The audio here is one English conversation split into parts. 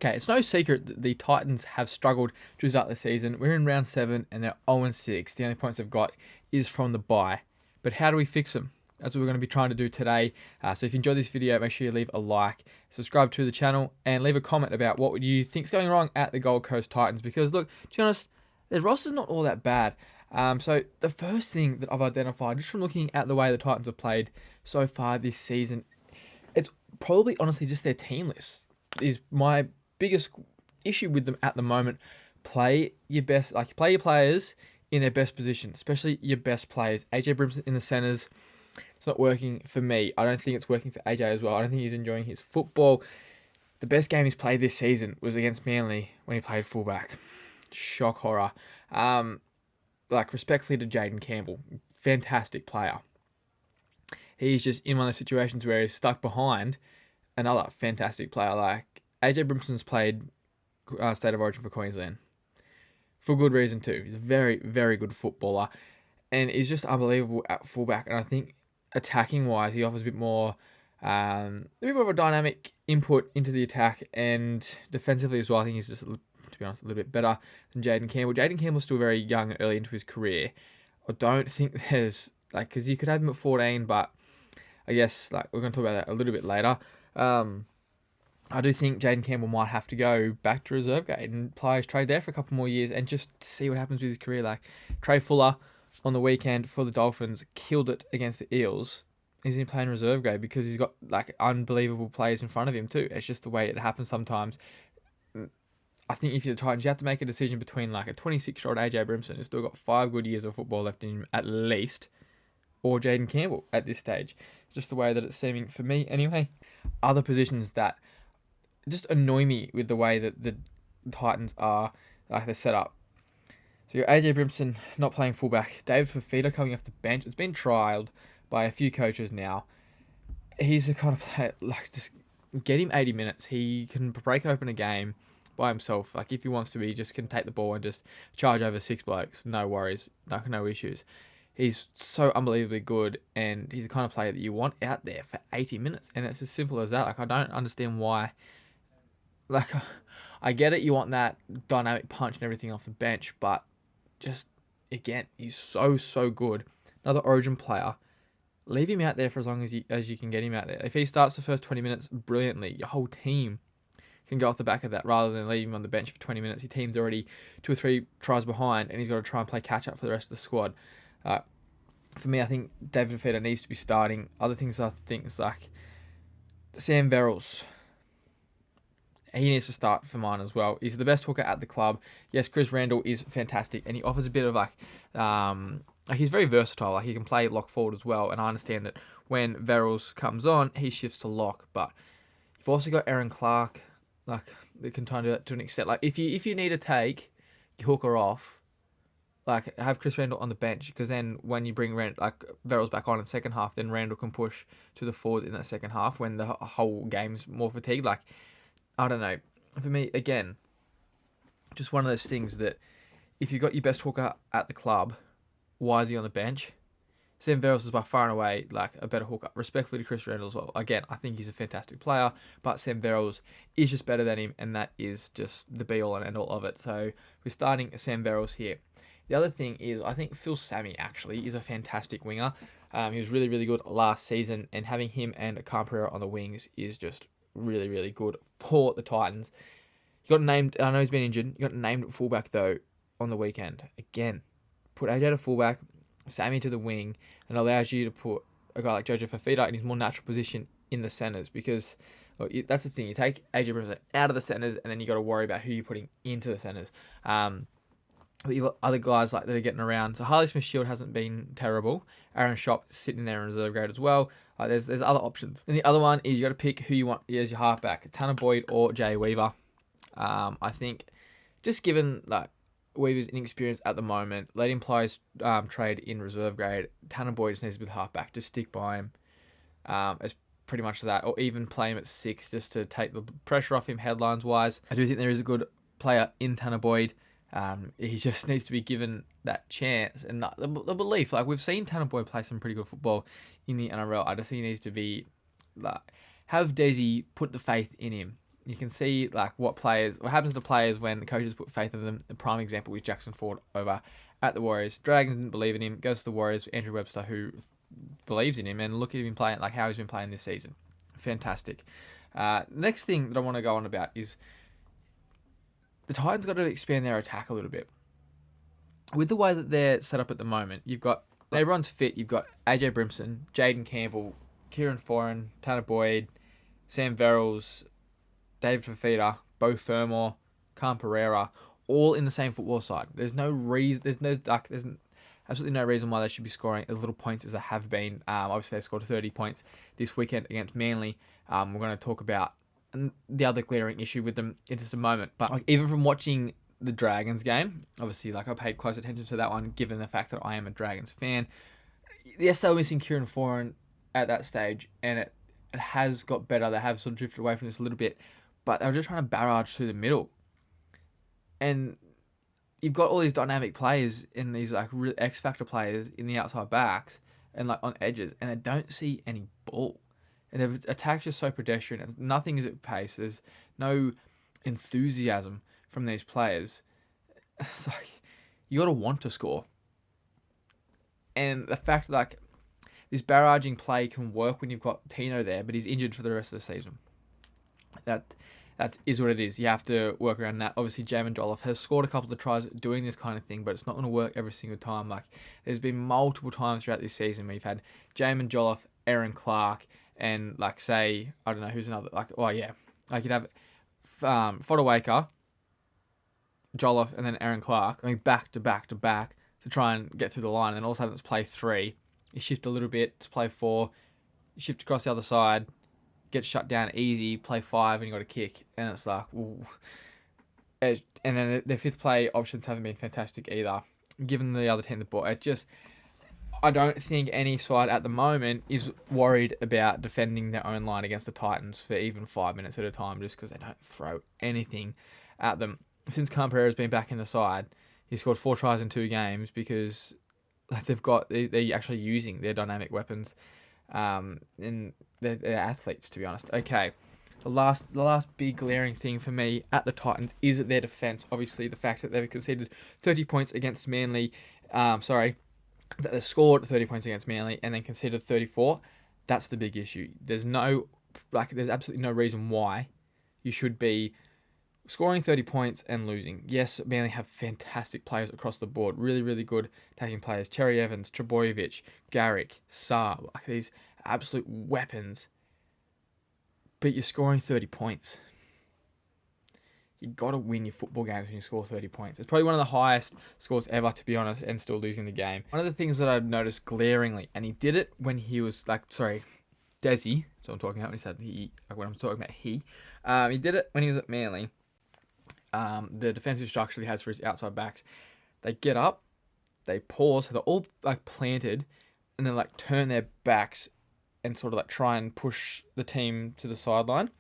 Okay, it's no secret that the Titans have struggled to start the season. We're in round 7 and they're 0-6. The only points they've got is from the bye. But how do we fix them? That's what we're going to be trying to do today. So if you enjoyed this video, make sure you leave a like, subscribe to the channel, and leave a comment about what you think's going wrong at the Gold Coast Titans. Because look, to be honest, their roster's not all that bad. So the first thing that I've identified, just from looking at the way the Titans have played so far this season, it's probably honestly just their team list is my biggest issue with them at the moment. Play your best, play your players in their best position, especially your best players. AJ Brimson in the centres, it's not working for me. I don't think it's working for AJ as well. I don't think he's enjoying his football. The best game he's played this season was against Manly when he played fullback. Shock horror. Respectfully to Jaden Campbell, fantastic player. He's just in one of those situations where he's stuck behind another fantastic player. Like AJ Brimson's played State of Origin for Queensland for good reason too. He's a very, very good footballer, and he's just unbelievable at fullback. And I think attacking wise, he offers a bit more of a dynamic input into the attack, and defensively as well. I think he's just, to be honest, a little bit better than Jaden Campbell. Jaden Campbell's still very young, early into his career. I don't think there's because you could have him at 14, but I guess we're going to talk about that a little bit later. I do think Jaden Campbell might have to go back to reserve grade and trade there for a couple more years and just see what happens with his career. Trey Fuller on the weekend for the Dolphins killed it against the Eels. He's been playing reserve grade because he's got unbelievable players in front of him too. It's just the way it happens sometimes. I think if you're the Titans, you have to make a decision between a 26-year-old AJ Brimson who's still got 5 good years of football left in him at least, or Jaden Campbell at this stage. Just the way that it's seeming for me anyway. Other positions that just annoy me with the way that the Titans are they're set up. So you're AJ Brimson not playing fullback. David Fifita coming off the bench. It's been trialled by a few coaches now. He's the kind of player, just get him 80 minutes. He can break open a game by himself. If he wants to, he just can take the ball and just charge over 6 blokes. No worries. No issues. He's so unbelievably good, and he's the kind of player that you want out there for 80 minutes. And it's as simple as that. I don't understand why. I get it, you want that dynamic punch and everything off the bench, but just, again, he's so good. Another Origin player. Leave him out there for as long as you can get him out there. If he starts the first 20 minutes brilliantly, your whole team can go off the back of that rather than leave him on the bench for 20 minutes. Your team's already 2 or 3 tries behind, and he's got to try and play catch-up for the rest of the squad. For me, I think David Fifita needs to be starting. Other things I think is Sam Verrills. He needs to start for mine as well. He's the best hooker at the club. Yes, Chris Randall is fantastic, and he offers a bit of he's very versatile. He can play lock forward as well, and I understand that when Verrills comes on, he shifts to lock. But you've also got Aaron Clark, that can try and do that to an extent. If you need to take your hooker off, have Chris Randall on the bench, because then when you bring Verrills back on in the second half, then Randall can push to the forward in that second half when the whole game's more fatigued. I don't know. For me, again, just one of those things that if you've got your best hooker at the club, why is he on the bench? Sam Verrills is by far and away a better hooker. Respectfully to Chris Randall as well. Again, I think he's a fantastic player, but Sam Verrills is just better than him, and that is just the be-all and end-all of it. So we're starting Sam Verrills here. The other thing is, I think Phil Sammy actually is a fantastic winger. He was really, really good last season, and having him and Khan Pereira on the wings is just really, really good for the Titans. He got named, I know he's been injured, he got named at fullback though on the weekend. Again, put AJ to fullback, Sammy to the wing, and allows you to put a guy like Jojo Fifita in his more natural position in the centres, because that's the thing, you take AJ Brimson out of the centres and then you got to worry about who you're putting into the centres. But you've got other guys that are getting around. So Harley Smith-Shield hasn't been terrible. Aaron Schopp sitting there in reserve grade as well. There's other options. And the other one is you got to pick who you want as your halfback, Tanner Boyd or Jay Weaver. I think just given Weaver's inexperience at the moment, let him play trade in reserve grade. Tanner Boyd just needs to be the halfback. Just stick by him. It's pretty much that. Or even play him at 6 just to take the pressure off him headlines-wise. I do think there is a good player in Tanner Boyd. He just needs to be given that chance and the belief. We've seen Tanner Boyd play some pretty good football in the NRL. I just think he needs to be have Desi put the faith in him You can see like what happens to players when the coaches put faith in them. The prime example is Jackson Ford over at the Warriors. Dragons didn't believe in him. Goes to the Warriors. Andrew Webster, who believes in him, and look at him playing, like how he's been playing this season. Fantastic. Next thing that I want to go on about is the Titans got to expand their attack a little bit. With the way that they're set up at the moment, you've got everyone's fit. You've got AJ Brimson, Jaden Campbell, Kieran Foran, Tanner Boyd, Sam Verrills, David Fafita, Bo Fermor, Khan Pereira, all in the same football side. There's no reason. There's absolutely no reason why they should be scoring as little points as they have been. Obviously, they scored 30 points this weekend against Manly. We're going to talk about the other glaring issue with them in just a moment. But like, even from watching the Dragons game, obviously, like I paid close attention to that one, given the fact that I am a Dragons fan. Yes, they were missing Kieran Foran at that stage, and it has got better. They have sort of drifted away from this a little bit, but they were just trying to barrage through the middle. And you've got all these dynamic players in these like real X factor players in the outside backs and like on edges, and they don't see any ball. And their attack's just so pedestrian. And nothing is at pace. There's no enthusiasm from these players. It's like you got to want to score. And the fact that like this barraging play can work when you've got Tino there, but he's injured for the rest of the season. That is what it is. You have to work around that. Obviously, Jamin Jolliffe has scored a couple of tries doing this kind of thing, but it's not going to work every single time. Like, there's been multiple times throughout this season where you've had Jamin Jolliffe, Aaron Clark, and, like, say, I don't know, who's another, like, oh, yeah. Like, you'd have Fodawaker, Jolliffe, and then Aaron Clark going back to back to back to try and get through the line, and then all of a sudden it's play 3. You shift a little bit, it's play 4, you shift across the other side, get shut down easy, play 5, and you got a kick. And it's like, ooh. And then their fifth play options haven't been fantastic either, given the other team the ball. I don't think any side at the moment is worried about defending their own line against the Titans for even 5 minutes at a time, just because they don't throw anything at them. Since Khan Pereira's been back in the side, he scored 4 tries in 2 games because they're actually using their dynamic weapons. And they're athletes, to be honest. Okay, the last big glaring thing for me at the Titans is their defense. Obviously, the fact that they've conceded 30 points against Manly. That they scored 30 points against Manly and then conceded 34. That's the big issue. There's absolutely no reason why you should be scoring 30 points and losing. Yes, Manly have fantastic players across the board. Really, really good attacking players. Cherry Evans, Trebojevic, Garrick, Saar. Like these absolute weapons. But you're scoring 30 points. You got to win your football games when you score 30 points. It's probably one of the highest scores ever, to be honest, and still losing the game. One of the things that I've noticed glaringly, and he did it when he was Desi. So I'm talking about when he said he, like when I'm talking about he did it when he was at Manly. The defensive structure he has for his outside backs, they get up, they pause, so they're all like planted, and then like turn their backs and sort of like try and push the team to the sideline.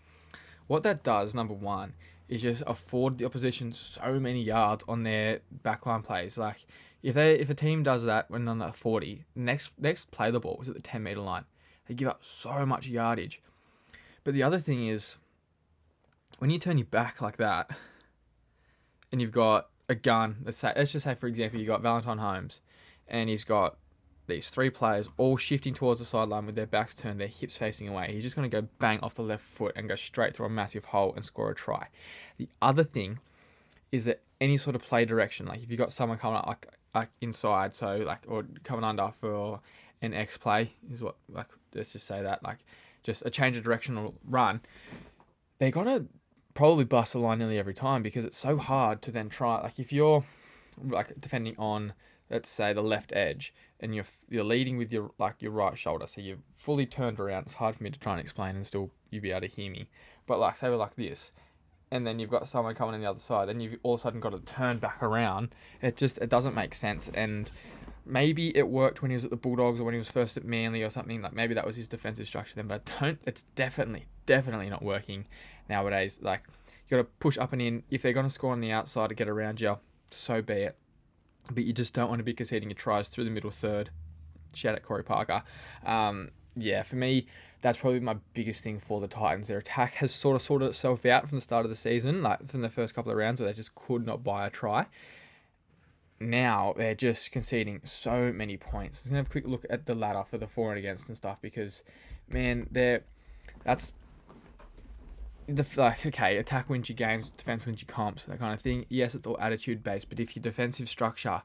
What that does, number one, is just afford the opposition so many yards on their backline plays. Like if a team does that when on that 40, next play the ball is at the 10-meter line. They give up so much yardage. But the other thing is, when you turn your back like that, and you've got a gun, let's just say for example you got Valentine Holmes, and he's got these 3 players all shifting towards the sideline with their backs turned, their hips facing away. He's just going to go bang off the left foot and go straight through a massive hole and score a try. The other thing is that any sort of play direction, like if you've got someone coming up like inside, so like or coming under for an X play is what, like let's just say that, like just a change of directional run, they're gonna probably bust the line nearly every time because it's so hard to then try. Like if you're like defending on, let's say, the left edge, and you're leading with your right shoulder, so you're fully turned around. It's hard for me to try and explain and still you be able to hear me. But like say we're like this, and then you've got someone coming on the other side, and you've all of a sudden got to turn back around. It doesn't make sense. And maybe it worked when he was at the Bulldogs or when he was first at Manly or something. Like maybe that was his defensive structure then, but it's definitely not working nowadays. Like you got to push up and in. If they're going to score on the outside to get around you, so be it. But you just don't want to be conceding your tries through the middle third. Shout out Corey Parker. For me, that's probably my biggest thing for the Titans. Their attack has sort of sorted itself out from the start of the season, like from the first couple of rounds where they just could not buy a try. Now they're just conceding so many points. Let's have a quick look at the ladder for the for and against and stuff because, man, that's like, okay, attack wins your games, defense wins your comps, that kind of thing. Yes, it's all attitude based, but if your defensive structure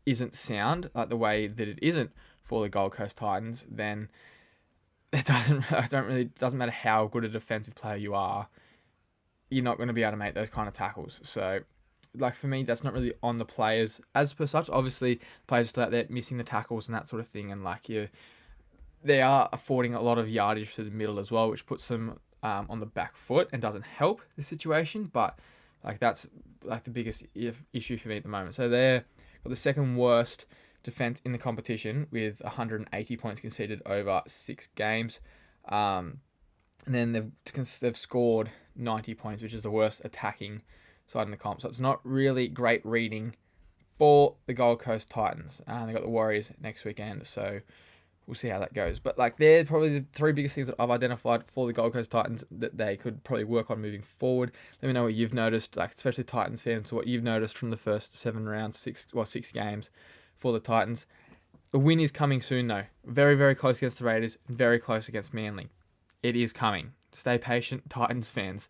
isn't sound, like the way that it isn't for the Gold Coast Titans, then doesn't matter how good a defensive player you are, you're not going to be able to make those kind of tackles. So, like, for me, that's not really on the players as per such. Obviously, players are still out there missing the tackles and that sort of thing, and like they are affording a lot of yardage to the middle as well, which puts them on the back foot and doesn't help the situation. But like that's like the biggest issue for me at the moment. So they're got the second worst defense in the competition with 180 points conceded over 6 games. And then they've scored 90 points, which is the worst attacking side in the comp. So it's not really great reading for the Gold Coast Titans. They got the Warriors next weekend, so we'll see how that goes. But like they're probably the 3 biggest things that I've identified for the Gold Coast Titans that they could probably work on moving forward. Let me know what you've noticed, like especially Titans fans, what you've noticed from the first 7 rounds, 6 games for the Titans. A win is coming soon though. Very, very close against the Raiders, very close against Manly. It is coming. Stay patient, Titans fans.